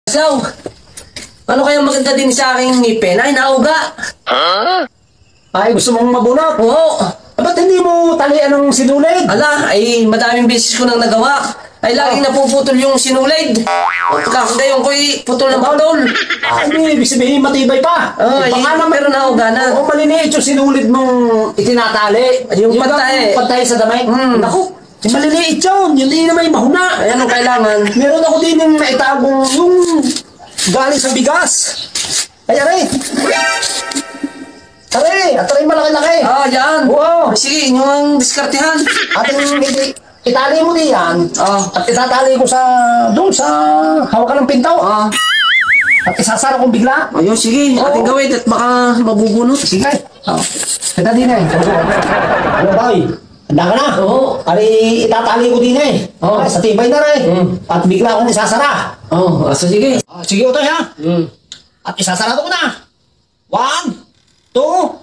Saw, ano kayang maganda din sa aking ngipin? Ay, nauga. Ay, gusto mong mabunot? Oo. Ba't hindi mo talian ng sinulid? Ala, ay madaming beses ko nang nagawa. Ay, laging napuputol yung sinulid. Kakagayon ko'y putol ng putol. Ay, ibig sabihin matibay pa. Ay, Baka naman, pero nauga na. Oo, maliliit yung sinulid mong itinatali. Yung pantay. Pantay sa damay. Naku, maliliit yun. Yun din na may mahuna. Ay, anong kailangan? Meron ako din yung naitagong yung galing sa bigas. Ay, aray. Aray malaki-laki. Ah, yan. Oo. Ay, sige, inyo ang diskartehan. Ating itali mo diyan. Ah. At itatali ko doon sa hawakan ng pintaw. Ah. At isasara kong bigla. Ayun, sige. Ating gawin at baka mabubunot. Sige. Kita din eh. Ano ba eh? Handa ka na? Oo. Ari, itatali ko din eh. Oo. Sa tibay na rin. At bigla akong isasara. Oh, asa sige. Sige, Utoy ha. At isasarado ko na. 1, 2.